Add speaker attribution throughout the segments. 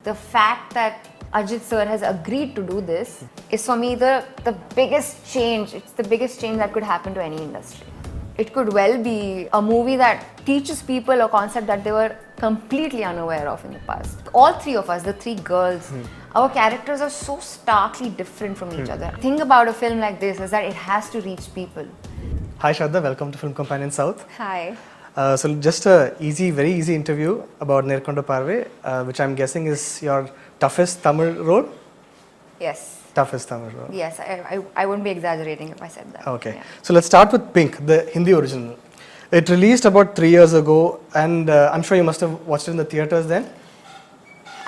Speaker 1: the fact that Ajith sir has agreed to do this is for me the biggest change. It's the biggest change that could happen to any industry. It could well be a movie that teaches people a concept that they were completely unaware of in the past. All three of us, the three girls, our characters are so starkly different from each other. The thing about a film like this is that it has to reach people.
Speaker 2: Hi Shraddha, welcome to Film Companion South.
Speaker 1: Hi.
Speaker 2: So just a very easy interview about Nerkonda Paarvai, which I'm guessing is your toughest Tamil role?
Speaker 1: Yes.
Speaker 2: Toughest Tamil role.
Speaker 1: Yes, I wouldn't be exaggerating if I said that.
Speaker 2: Okay.
Speaker 1: Yeah.
Speaker 2: So let's start with Pink, the Hindi original. It released about 3 years ago, and I'm sure you must have watched it in the theatres then.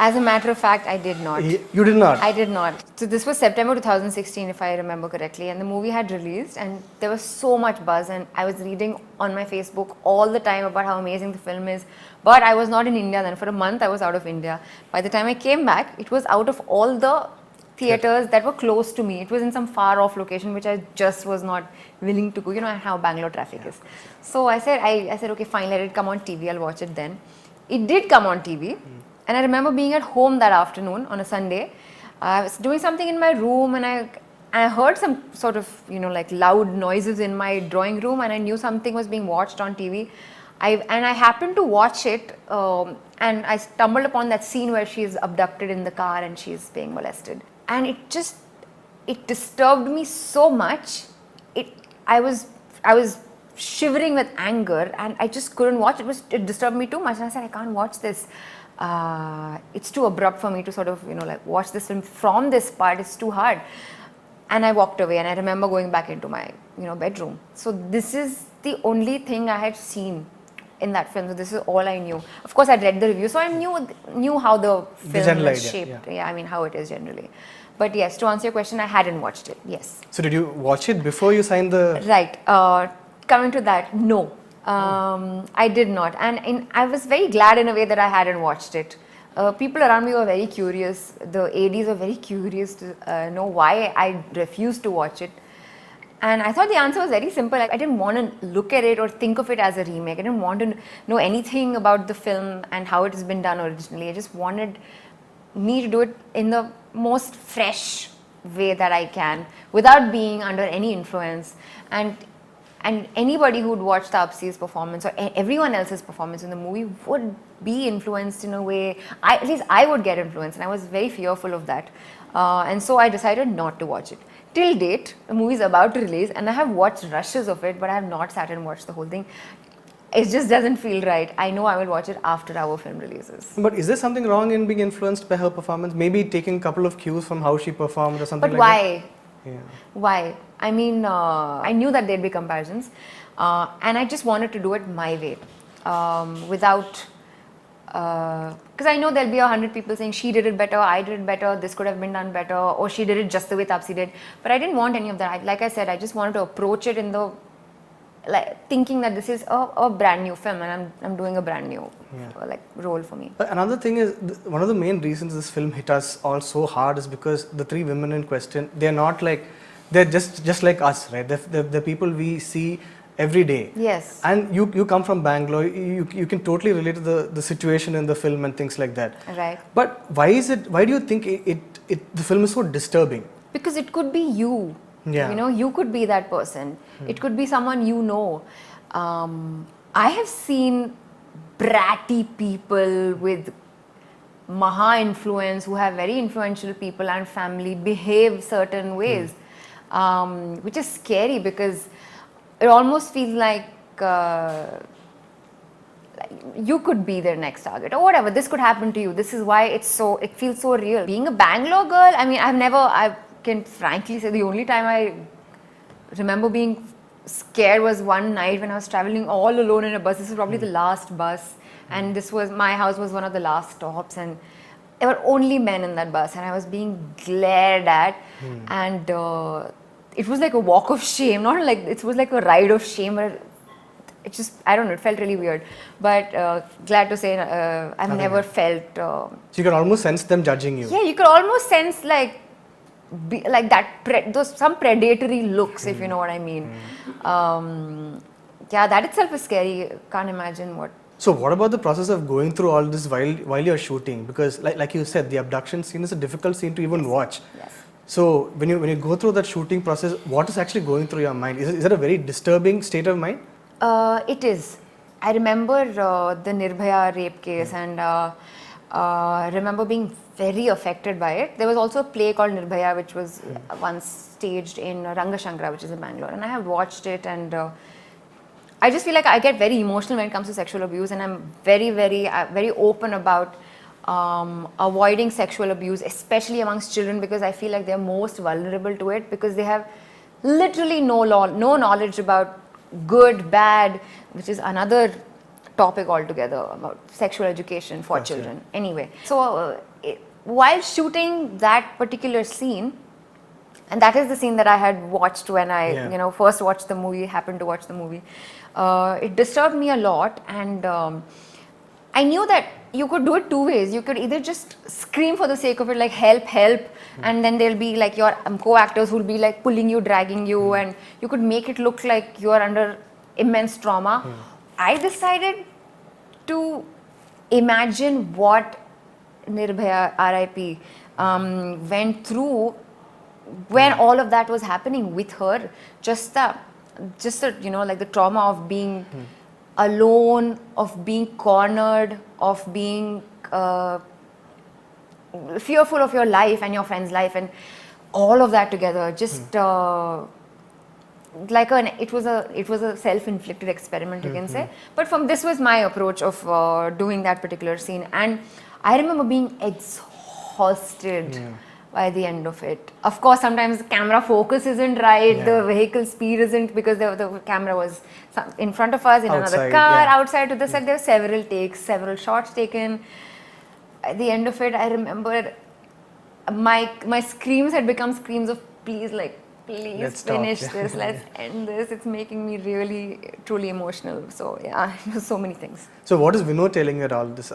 Speaker 1: As a matter of fact, I did not.
Speaker 2: You did not?
Speaker 1: I did not. So this was September 2016, if I remember correctly, and the movie had released, and there was so much buzz, and I was reading on my Facebook all the time about how amazing the film is. But I was not in India then. For a month, I was out of India. By the time I came back, it was out of all the theatres that were close to me. It was in some far off location which I just was not willing to go. You know how Bangalore traffic is. So I said, okay, fine, let it come on TV. I'll watch it then. It did come on TV. And I remember being at home that afternoon on a Sunday. I was doing something in my room, and I heard some sort of, like loud noises in my drawing room, and I knew something was being watched on TV. I happened to watch it, and I stumbled upon that scene where she's abducted in the car and she's being molested. And it disturbed me so much. I was shivering with anger, and I just couldn't watch it. It disturbed me too much, and I said, I can't watch this. It's too abrupt for me to sort of, like watch this film from this part. It's too hard. And I walked away, and I remember going back into my, bedroom. So this is the only thing I had seen in that film. So this is all I knew. Of course, I'd read the review, so I knew how the film was shaped. Yeah, I mean, how it is generally. But yes, to answer your question, I hadn't watched it. Yes.
Speaker 2: So did you watch it before you signed the...
Speaker 1: Right. Coming to that, no. I did not, and I was very glad in a way that I hadn't watched it. People around me were very curious. The ADs were very curious to know why I refused to watch it. And I thought the answer was very simple. I didn't want to look at it or think of it as a remake. I didn't want to know anything about the film and how it has been done originally. I just wanted me to do it in the most fresh way that I can, without being under any influence. And anybody who would watch Taapsi's performance or everyone else's performance in the movie would be influenced in a way. At least I would get influenced, and I was very fearful of that. And so I decided not to watch it. Till date, the movie is about to release, and I have watched rushes of it, but I have not sat and watched the whole thing. It just doesn't feel right. I know I will watch it after our film releases.
Speaker 2: But is there something wrong in being influenced by her performance? Maybe taking a couple of cues from how she performed or something
Speaker 1: but
Speaker 2: like
Speaker 1: why?
Speaker 2: that? Yeah.
Speaker 1: Why? I mean, I knew that there'd be comparisons, and I just wanted to do it my way, without, because I know there'll be 100 people saying she did it better, I did it better, this could have been done better, or she did it just the way Taapsi did. But I didn't want any of that. Like I said, I just wanted to approach it in the, thinking that this is a brand new film, and I'm doing a brand new role for me.
Speaker 2: Another thing is, one of the main reasons this film hit us all so hard is because the three women in question, they're not like, they're just like us, right? They're people we see every day.
Speaker 1: Yes.
Speaker 2: And you come from Bangalore, you can totally relate to the situation in the film and things like that.
Speaker 1: Right.
Speaker 2: But why do you think the film is so disturbing?
Speaker 1: Because it could be you.
Speaker 2: Yeah.
Speaker 1: You could be that person. It could be someone you know. I have seen bratty people with maha influence who have very influential people and family behave certain ways, which is scary because it almost feels like you could be their next target or whatever. This could happen to you. This is why it feels so real. Being a Bangalore girl, I mean, I can frankly say the only time I remember being scared was one night when I was traveling all alone in a bus. This was probably the last bus, and my house was one of the last stops, and there were only men in that bus, and I was being glared at, and it was like a walk of shame, not like, it was like a ride of shame, where it just, I don't know, it felt really weird, but glad to say I've never felt...
Speaker 2: So you can almost sense them judging you.
Speaker 1: Yeah, you could almost sense some predatory looks, if you know what I mean. Yeah, that itself is scary. Can't imagine what
Speaker 2: So what about the process of going through all this while you're shooting? Because like you said, the abduction scene is a difficult scene to even watch.
Speaker 1: Yes.
Speaker 2: So when you go through that shooting process, what is actually going through your mind? Is it a very disturbing state of mind?
Speaker 1: It is. I remember the Nirbhaya rape case and remember being very affected by it. There was also a play called Nirbhaya which was once staged in Rangashankara, which is in Bangalore, and I have watched it, and I just feel like I get very emotional when it comes to sexual abuse, and I'm very open about avoiding sexual abuse, especially amongst children, because I feel like they're most vulnerable to it, because they have literally no knowledge about good, bad, which is another topic altogether about sexual education for
Speaker 2: Gotcha.
Speaker 1: children. Anyway, so while shooting that particular scene, and that is the scene that I had watched when I, first watched the movie, happened to watch the movie. It disturbed me a lot, and I knew that you could do it two ways. You could either just scream for the sake of it, like help, help, and then there'll be like your co-actors who'll be like pulling you, dragging you, and you could make it look like you're under immense trauma. I decided to imagine what Nirbhaya, RIP, went through when all of that was happening with her. Just the like the trauma of being alone, of being cornered, of being fearful of your life and your friend's life, and all of that together. Just it was a self-inflicted experiment, you can say. But this was my approach of doing that particular scene, and I remember being exhausted by the end of it. Of course, sometimes the camera focus isn't right, the vehicle speed isn't, because the camera was in front of us in another car, outside to the side. There were several takes, several shots taken. At the end of it, I remember my screams had become screams of please
Speaker 2: Let's
Speaker 1: finish
Speaker 2: stop.
Speaker 1: this, let's end this. It's making me really, truly emotional. So yeah, so many things.
Speaker 2: So what is Vinod telling you all this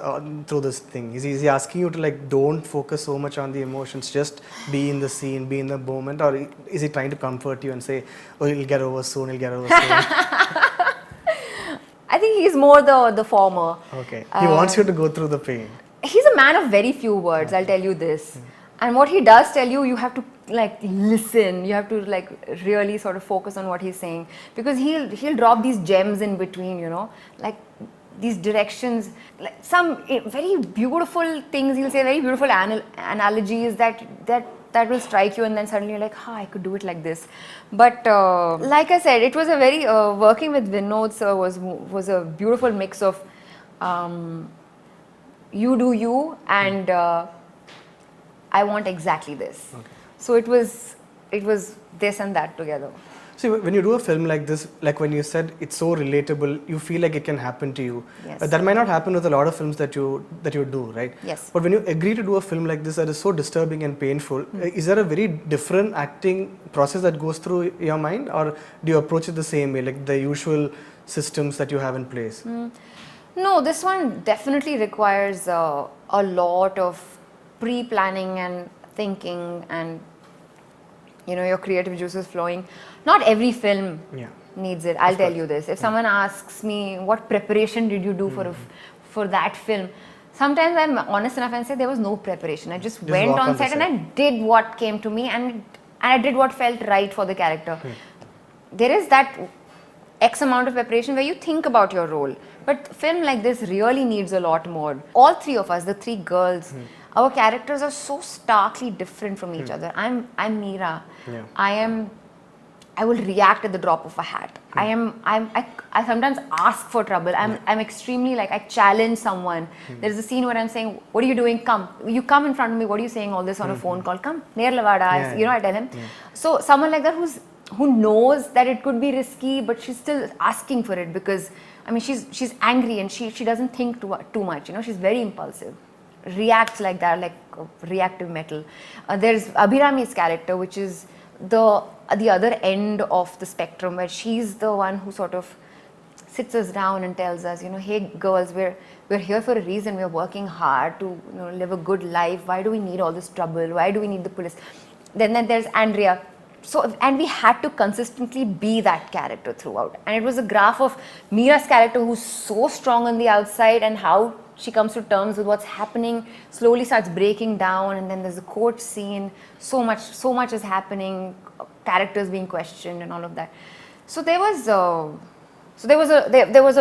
Speaker 2: through this thing? Is he asking you to like don't focus so much on the emotions, just be in the scene, be in the moment, or is he trying to comfort you and say, "Oh, it'll get over soon, it'll get over soon"?
Speaker 1: I think he's more the former.
Speaker 2: Okay, he wants you to go through the pain.
Speaker 1: He's a man of very few words. I'll tell you this. And what he does tell you, you have to like listen. You have to like really sort of focus on what he's saying, because he'll drop these gems in between, like these directions, like some very beautiful things. He'll say very beautiful analogies that will strike you, and then suddenly you're like, I could do it like this. But like I said, it was a very working with Vinod sir was a beautiful mix of you do you, and I want exactly this. Okay. So it was this and that together.
Speaker 2: See, when you do a film like this, like when you said it's so relatable, you feel like it can happen to you.
Speaker 1: Yes.
Speaker 2: That might not happen with a lot of films that you do, right?
Speaker 1: Yes.
Speaker 2: But when you agree to do a film like this that is so disturbing and painful, is there a very different acting process that goes through your mind, or do you approach it the same way, like the usual systems that you have in place?
Speaker 1: No, this one definitely requires a lot of pre-planning and thinking, and your creative juices flowing. Not every film needs it. I'll tell you this. If someone asks me what preparation did you do for that film, sometimes I'm honest enough and say there was no preparation. I just went on set and I did what came to me, and I did what felt right for the character. There is that X amount of preparation where you think about your role, but film like this really needs a lot more. All three of us, the three girls, our characters are so starkly different from each other. I'm Meera. Yeah. I will react at the drop of a hat. I sometimes ask for trouble. I'm extremely I challenge someone. There's a scene where I'm saying, what are you doing? Come. You come in front of me. What are you saying all this on a phone call? Come. Nerla vada. I tell him. Yeah. So someone like that who knows that it could be risky, but she's still asking for it, because she's angry and she doesn't think too much. She's very impulsive. Reacts like that, like reactive metal. There's Abhirami's character, which is the other end of the spectrum, where she's the one who sort of sits us down and tells us, hey girls, we're here for a reason. We're working hard to live a good life. Why do we need all this trouble? Why do we need the police? Then there's Andrea, and we had to consistently be that character throughout. And it was a graph of Meera's character, who's so strong on the outside, and how she comes to terms with what's happening, slowly starts breaking down, and then there's a court scene. So much is happening, characters being questioned, and all of that. So there was a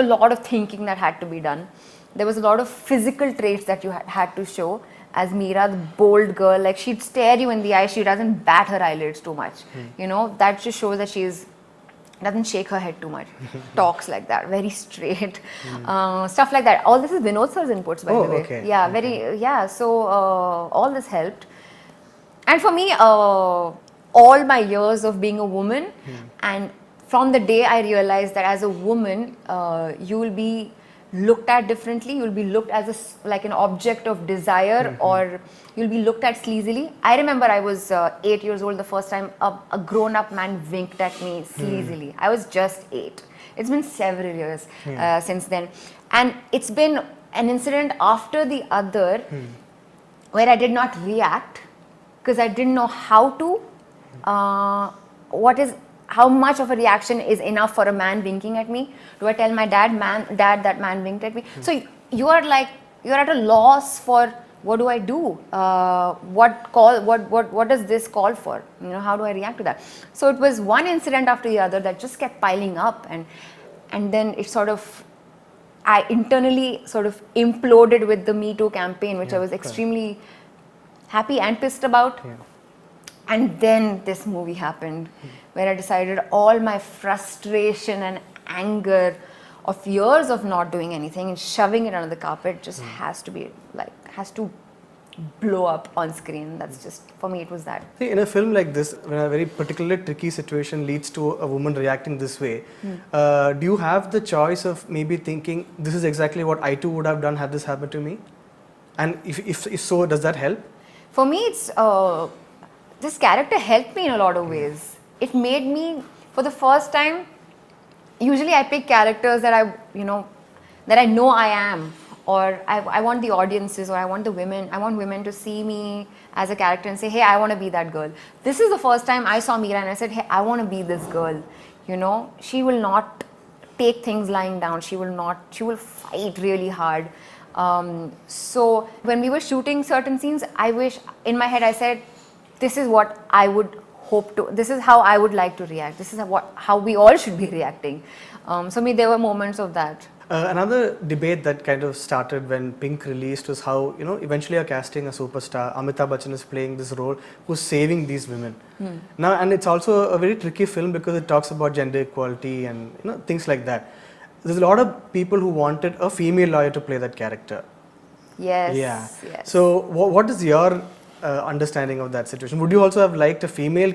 Speaker 1: lot of thinking that had to be done. There was a lot of physical traits that you had to show as Meera, the bold girl. Like, she'd stare you in the eye, she doesn't bat her eyelids too much. You know, that just shows that doesn't shake her head too much, talks like that, very straight, stuff like that. All this is Vinod sir's inputs, by the way.
Speaker 2: Okay.
Speaker 1: Yeah, so all this helped. And for me, all my years of being a woman, and from the day I realized that as a woman, you will be looked at differently, you'll be looked as like an object of desire, or you'll be looked at sleazily. I remember I was 8 years old the first time a grown-up man winked at me sleazily. I was just 8. It's been several years since then. And it's been an incident after the other where I did not react because I didn't know how to, how much of a reaction is enough for a man winking at me. Do I tell my dad, that man winked at me? So you're at a loss for, what do I do? What does this call for? You know, how do I react to that? So it was one incident after the other that just kept piling up, and then it I internally sort of imploded with the Me Too campaign, which I was extremely happy and pissed about. And then this movie happened, where I decided all my frustration and anger of years of not doing anything and shoving it under the carpet just has to blow up on screen. That's just, for me, it was that.
Speaker 2: See, in a film like this, when a very particularly tricky situation leads to a woman reacting this way, do you have the choice of maybe thinking, this is exactly what I too would have done had this happened to me? And if so, does that help?
Speaker 1: For me, it's this character helped me in a lot of ways. It made me, for the first time, usually I pick characters that I know I am, or I want the audiences, or I want women to see me as a character and say, hey, I want to be that girl. This is the first time I saw Meera and I said, hey, I want to be this girl. You know, she will not take things lying down. She will fight really hard. So when we were shooting certain scenes, in my head I said, this is what I would hope to, this is how I would like to react. This is how we all should be reacting. So there were moments of that.
Speaker 2: Another debate that kind of started when Pink released was how, eventually you're casting a superstar. Amitabh Bachchan is playing this role who's saving these women. Now, and it's also a very tricky film because it talks about gender equality and things like that. There's a lot of people who wanted a female lawyer to play that character.
Speaker 1: Yes.
Speaker 2: Yeah.
Speaker 1: Yes.
Speaker 2: So what is your understanding of that situation? Would you also have liked a female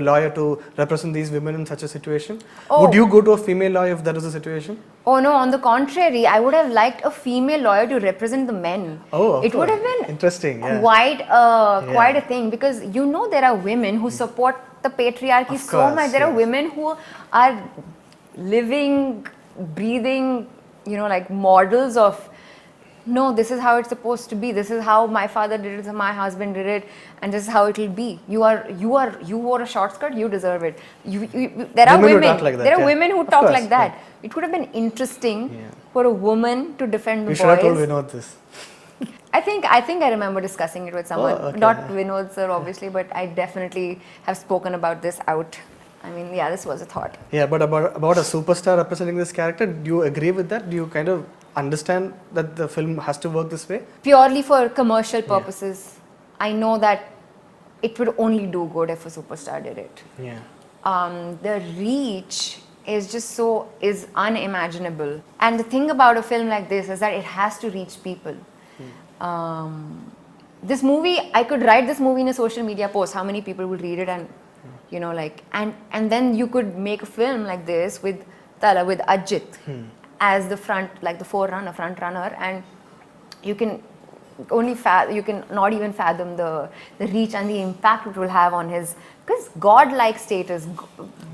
Speaker 2: lawyer to represent these women in such a situation? Would you go to a female lawyer if that was a situation?
Speaker 1: Oh no, on the contrary, I would have liked a female lawyer to represent the men.
Speaker 2: Oh,
Speaker 1: it would have been
Speaker 2: interesting. Yeah.
Speaker 1: Quite a thing, because there are women who support the patriarchy so much. There are women who are living, breathing, like models of, no, this is how it's supposed to be. This is how my father did it, this is how my husband did it, and this is how it will be. You wore a short skirt, you deserve it. There are women who talk like that. It would have been interesting for a woman to defend the boys.
Speaker 2: You should have told Vinod this.
Speaker 1: I think I remember discussing it with someone. Not Vinod sir, obviously, but I definitely have spoken about this out. I mean, this was a thought. Yeah,
Speaker 2: but about a superstar representing this character, do you agree with that? Do you kind of understand that the film has to work this way?
Speaker 1: Purely for commercial purposes, I know that it would only do good if a superstar did it.
Speaker 2: Yeah.
Speaker 1: The reach is unimaginable. And the thing about a film like this is that it has to reach people. This movie, I could write this movie in a social media post. How many people will read it? And and then you could make a film like this with Ajith as the front runner, and you can not even fathom the reach and the impact it will have on his, because godlike status,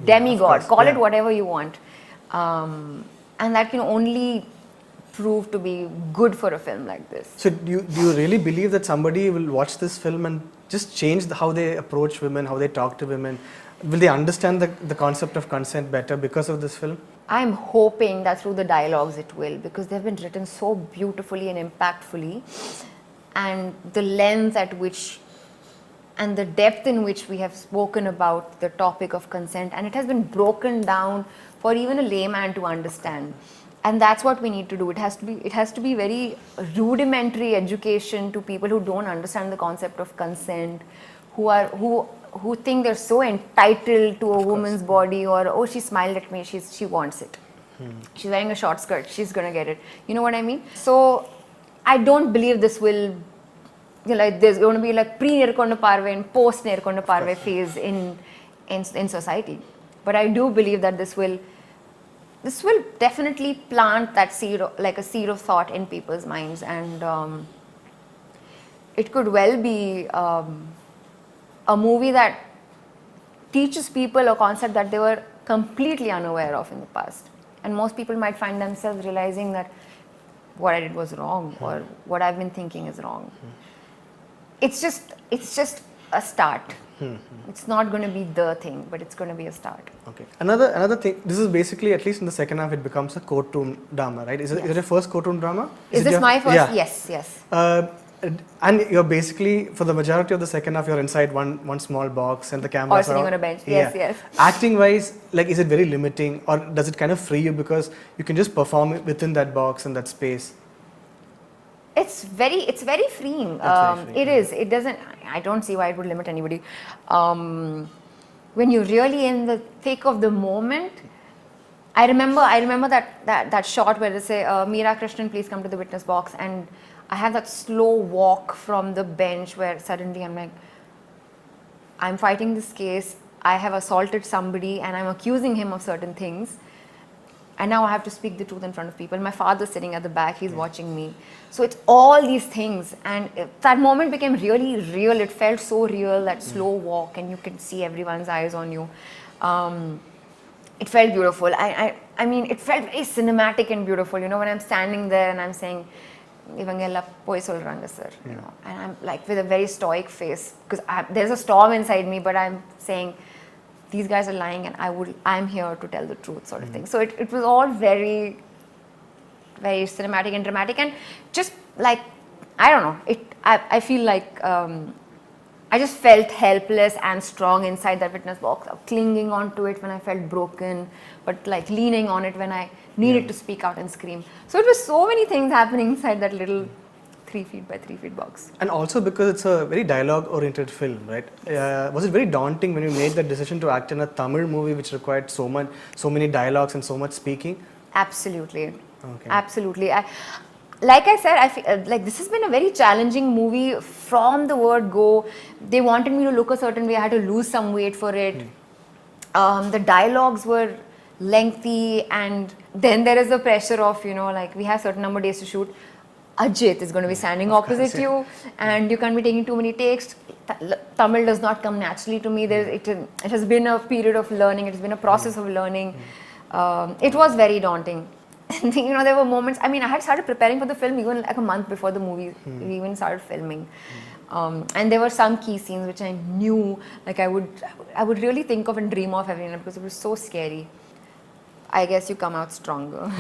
Speaker 1: demigod, call it whatever you want, and that can only prove to be good for a film like this.
Speaker 2: So do you really believe that somebody will watch this film and just change how they approach women, how they talk to women, Will they understand the concept of consent better because of this film?
Speaker 1: I'm hoping that through the dialogues it will, because they've been written so beautifully and impactfully, and the length at which and the depth in which we have spoken about the topic of consent, and it has been broken down for even a layman to understand. And that's what we need to do. It has to be very rudimentary education to people who don't understand the concept of consent, who think they're so entitled to a woman's body, or oh, she smiled at me, she wants it. She's wearing a short skirt, she's gonna get it. You know what I mean? So I don't believe this will, like, there's going to be like pre-Nerkonda Paarvai and post-Nerkonda Paarvai phase in society. But I do believe that this will definitely plant that seed, like a seed of thought in people's minds, and it could well be a movie that teaches people a concept that they were completely unaware of in the past. And most people might find themselves realizing that what I did was wrong, or what I've been thinking is wrong. It's just a start. It's not going to be the thing, but it's going to be a start.
Speaker 2: Okay. Another thing. This is basically, at least in the second half, it becomes a courtroom drama, right? Is it your first courtroom drama?
Speaker 1: Is this my first? Yeah. Yes.
Speaker 2: And you're basically, for the majority of the second half, you're inside one small box, and the cameras
Speaker 1: or sitting on a bench. Yes.
Speaker 2: Acting wise, like, is it very limiting, or does it kind of free you because you can just perform it within that box and that space?
Speaker 1: It's very freeing. It is. It doesn't. I don't see why it would limit anybody. When you're really in the thick of the moment, I remember that shot where they say, "Meera Krishnan, please come to the witness box," and I have that slow walk from the bench where suddenly I'm like, I'm fighting this case. I have assaulted somebody and I'm accusing him of certain things. And now I have to speak the truth in front of people. My father's sitting at the back, he's watching me. So it's all these things. And that moment became really real. It felt so real, that slow walk, and you can see everyone's eyes on you. It felt beautiful. I mean, it felt very cinematic and beautiful. You know, when I'm standing there and I'm saying, Ivangella poi solranga sir, you know, and I'm like with a very stoic face, because there's a storm inside me, but I'm saying, these guys are lying, and I'm here to tell the truth, sort of thing. So it was all very, very cinematic and dramatic, and just like, I don't know, I feel like I just felt helpless and strong inside that witness box, clinging onto it when I felt broken, but like leaning on it when I needed to speak out and scream. So it was so many things happening inside that little 3 feet by 3 feet box.
Speaker 2: And also because it's a very dialogue-oriented film, right? Was it very daunting when you made that decision to act in a Tamil movie which required so many dialogues and so much speaking?
Speaker 1: Absolutely.
Speaker 2: Okay.
Speaker 1: Absolutely. Like I said, I feel like this has been a very challenging movie from the word go. They wanted me to look a certain way. I had to lose some weight for it. The dialogues were lengthy, and then there is the pressure of, you know, like, we have certain number of days to shoot. Ajith is going to be standing opposite you, and you can't be taking too many takes. Tamil does not come naturally to me. It has been a period of learning. It has been a process of learning. It was very daunting. You know, there were moments. I mean, I had started preparing for the film even like a month before the movie we even started filming, and there were some key scenes which I knew, like, I would really think of and dream of every night, because it was so scary. I guess you come out stronger.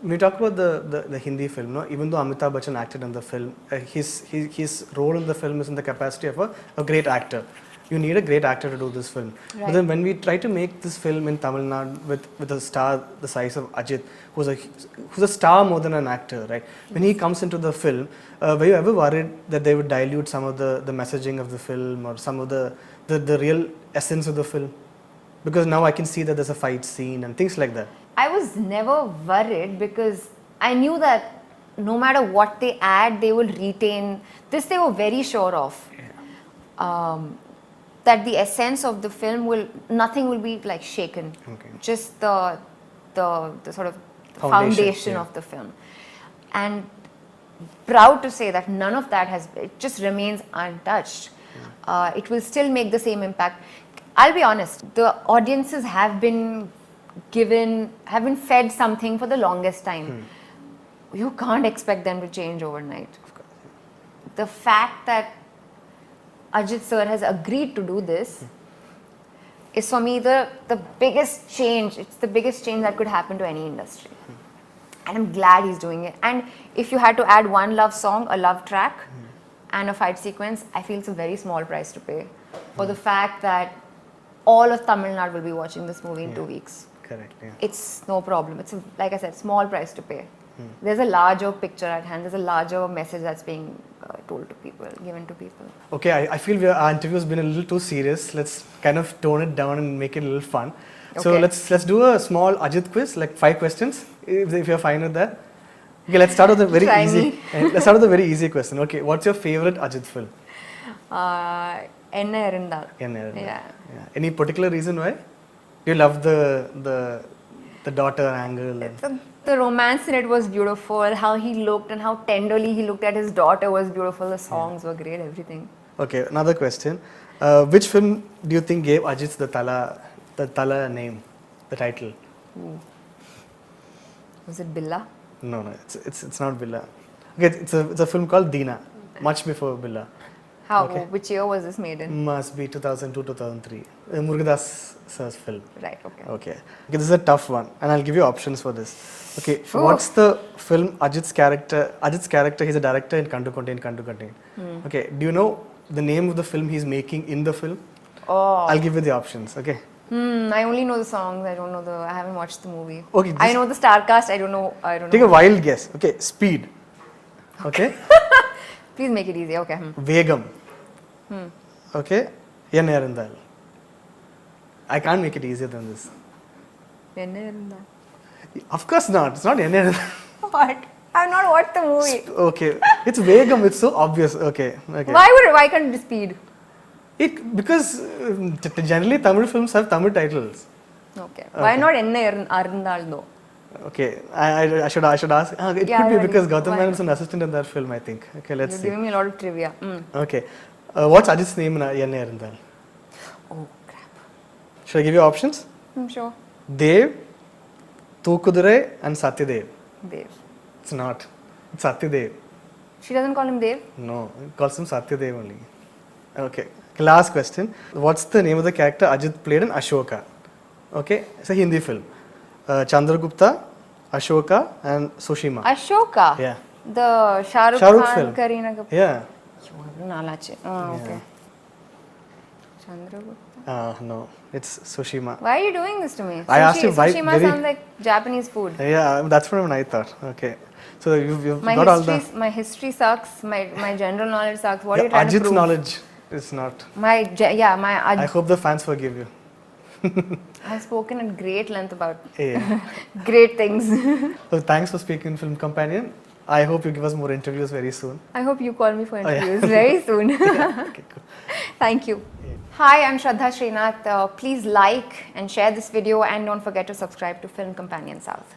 Speaker 2: When you talk about the Hindi film, no, even though Amitabh Bachchan acted in the film, his role in the film is in the capacity of a great actor. You need a great actor to do this film. Right. But then when we try to make this film in Tamil Nadu with a star the size of Ajith, who's a star more than an actor, right? When he comes into the film, were you ever worried that they would dilute some of the messaging of the film, or some of the real essence of the film? Because now I can see that there's a fight scene and things like that.
Speaker 1: I was never worried, because I knew that no matter what they add, they will retain this. They were very sure of. That the essence of the film nothing will be like shaken. Okay. Just the sort of foundation of the film. And proud to say that none of that it just remains untouched. It will still make the same impact. I'll be honest, the audiences have been fed something for the longest time. You can't expect them to change overnight. The fact that Ajith sir has agreed to do this is for me the biggest change. It's the biggest change that could happen to any industry. And I'm glad he's doing it. And if you had to add one love song, a love track, and a fight sequence, I feel it's a very small price to pay for the fact that all of Tamil Nadu will be watching this movie in 2 weeks.
Speaker 2: Correct. Yeah.
Speaker 1: It's no problem. It's like I said, small price to pay. There's a larger picture at hand. There's a larger message that's being told to people, given to people.
Speaker 2: Okay, I feel our interview has been a little too serious. Let's kind of tone it down and make it a little fun. So
Speaker 1: Okay.
Speaker 2: let's do a small Ajith quiz, like 5 questions, if you're fine with that. Okay, let's start with a very
Speaker 1: Try
Speaker 2: easy.
Speaker 1: me.
Speaker 2: Let's start with a very easy question. Okay, what's your favorite Ajith film?
Speaker 1: Enna Irundal. Yeah.
Speaker 2: Any particular reason why? You love the daughter angle. And
Speaker 1: The romance in it was beautiful. How he looked and how tenderly he looked at his daughter was beautiful. The songs were great. Everything.
Speaker 2: okay, another question. Which film do you think gave Ajith the Tala name, the title?
Speaker 1: Was it Billa?
Speaker 2: No, it's not Billa. Okay, it's a film called Deena, much before Billa.
Speaker 1: How?
Speaker 2: Okay.
Speaker 1: Which year was this made in?
Speaker 2: Must be 2002, 2003. Murugadas sir's film.
Speaker 1: Right. Okay.
Speaker 2: Okay, this is a tough one, and I'll give you options for this. Okay,
Speaker 1: Ooh.
Speaker 2: what's the film Ajith's character? He's a director in Kandu Contain. Okay, do you know the name of the film he's making in the film?
Speaker 1: Oh.
Speaker 2: I'll give you the options. Okay.
Speaker 1: I only know the songs. I don't know I haven't watched the movie.
Speaker 2: Okay,
Speaker 1: I know the star cast. I don't know.
Speaker 2: Take a wild guess. Okay, Speed. Okay.
Speaker 1: Please make it easy. Okay.
Speaker 2: Vegam. Okay. Enna Irundal. I can't make it easier than this.
Speaker 1: Enna Irundal.
Speaker 2: Of course not. It's not Enna Irundal.
Speaker 1: What? I've not watched the movie.
Speaker 2: Okay. It's Vegam. It's so obvious. Okay.
Speaker 1: Why can't it be Speed?
Speaker 2: Because generally Tamil films have Tamil titles.
Speaker 1: Okay. Why not Enna Irundal though?
Speaker 2: Okay. I should ask. It
Speaker 1: Yeah,
Speaker 2: could be
Speaker 1: really.
Speaker 2: because Gautam
Speaker 1: Why
Speaker 2: Menon is an assistant in that film, I think. Okay, let's
Speaker 1: You're
Speaker 2: see.
Speaker 1: giving me a lot of trivia.
Speaker 2: Okay. What's Ajith's name in Enna Irundal?
Speaker 1: Oh crap.
Speaker 2: Should I give you options?
Speaker 1: I'm sure.
Speaker 2: Dev, Thukudurai, and Satyadev.
Speaker 1: Dev.
Speaker 2: It's not. It's Satyadev.
Speaker 1: She doesn't call him Dev.
Speaker 2: No, it calls him Satyadev only. Okay. Last question. What's the name of the character Ajith played in Ashoka? Okay, it's a Hindi film. Chandragupta, Ashoka, and Sushima.
Speaker 1: Ashoka.
Speaker 2: Yeah.
Speaker 1: The Shah Rukh
Speaker 2: Shah Rukh
Speaker 1: Khan,
Speaker 2: film.
Speaker 1: Kareena Kapoor.
Speaker 2: Yeah.
Speaker 1: Nalache. Oh, okay. Chandragupta.
Speaker 2: No, it's Sushima.
Speaker 1: Why are you doing this to me?
Speaker 2: I asked you why
Speaker 1: Sushima
Speaker 2: very-
Speaker 1: sounds like Japanese food.
Speaker 2: Yeah, that's what I thought. Okay. So you've
Speaker 1: My
Speaker 2: got all the.
Speaker 1: my history sucks. My general knowledge sucks. What are you trying to
Speaker 2: Ajith's
Speaker 1: prove?
Speaker 2: knowledge is not. I hope the fans forgive you.
Speaker 1: I've spoken at great length about
Speaker 2: Yeah.
Speaker 1: great things.
Speaker 2: So thanks for speaking, Film Companion. I hope you give us more interviews very soon.
Speaker 1: I hope you call me for
Speaker 2: yeah.
Speaker 1: interviews very soon.
Speaker 2: Okay, cool.
Speaker 1: Thank you. Hi, I'm Shraddha Srinath. Please like and share this video and don't forget to subscribe to Film Companion South.